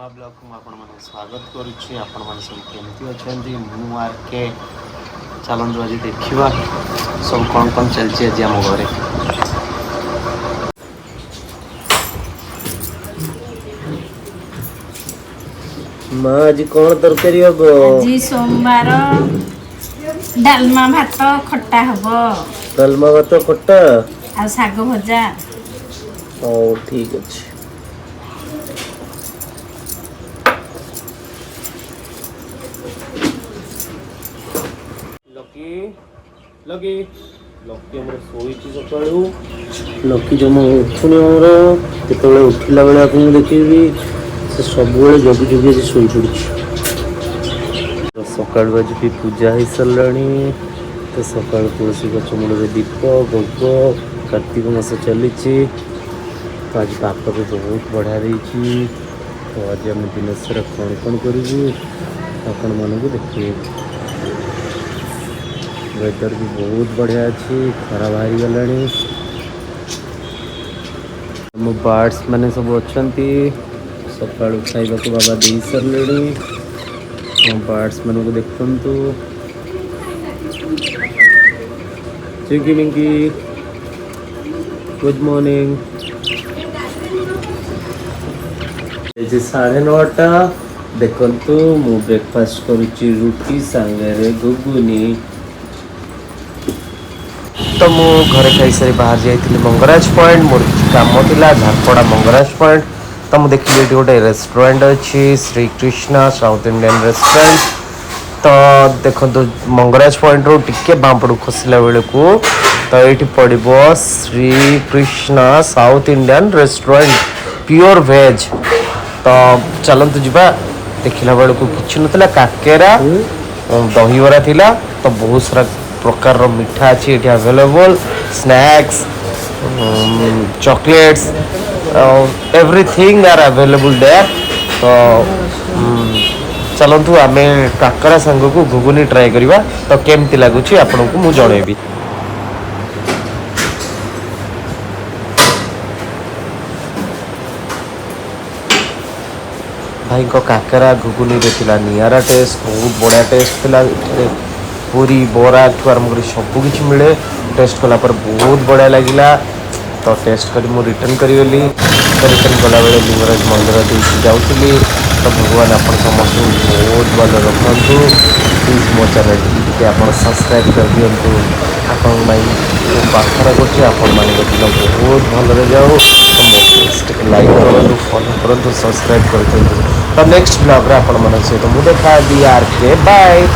नुआ ब्लॉग को आपण माने स्वागत करुच्ची। आपण माने सब केमती अछंती मु आर के चलंतु आज देखिबा सब कौन चलची आज हम घरे। मां आज कौन तरकारी हबो? आज सोमवार डालमा भात खट्टा हबो। डालमा भात खट्टा आ साग भजा। ओ ठीक अछि। लकी लकी हमर सोईची सकाळू लकी जमा उठुनी हमर केतବେଳେ उठिला बेले आपन देखिबी से सब बेले जगी जगी से सोई पड़ुची। तो सकाळू आज भी पूजा ही सरलाणी। तो सकाळू तुलसी गछ मूल दीप भोग कार्तिक मास चली। तो आज पाप भी बहुत बढ़िया रही। तो आज आम दिन सारा कौन करूँ आपण मानक देखिए। वेदर भी बहुत बढ़िया अच्छी खरा बाहरी गलानी। मो बर्ड्स मैंने सब अच्छा सका खाइबा को बाबा दे सारे। मो बर्ड्स मान को देखु चिंकी मिंकी गुड मॉर्निंग। 9:30 देखु मु ब्रेकफास्ट करुच्ची रुटी सांगे गुगुनी। तो मु घरे खाई सारी बाहर जाइए मंगराज पॉइंट मोर कम था झारपड़ा मंगराज पॉइंट। तो मुझे देखिए ये गोटे रेस्टोरेंट अच्छी Shri Krishna South Indian restaurant. तो देखो मंगराज पॉइंट रू टिके बांपड़ खसला बेलू तो ये पड़ो Shri Krishna South Indian restaurant pure veg. तो चलतु जा देखला बेलू कि ना काकेरा दहीबरा थिला। तो बहुत सारा प्रकार मिठा अच्छी ये available snacks chocolates everything are available there. तो चलतु आम काकरा सांग को घुगुनी ट्राए करवा। तो केमती लगुच आपन को मुझे जनइबी। भाई को काकरा घुगुनी नियारा टेस्ट बहुत बढ़िया टेस्ट थिला। पूरी बोरा ठू आरम्भ कर सबकि मिले टेस्ट कला पर बहुत बढ़िया लगिला। तो टेस्ट कर मु रिटर्न करी। तो रिटर्न कला बेले लिंगराज मंदिर जाऊँगी। तो भगवान आप समस्त बहुत भल रखु। प्लीज मो चैनल टी आप सब्सक्राइब कर दिंतु। आपण प्रार्थना कर बहुत भल जाओ। तो लाइक करूँ फॉलो करूँ सब्सक्राइब कर। तो नेक्स्ट ब्लॉग रे आपण सहित मुझे देखा आर के बाय।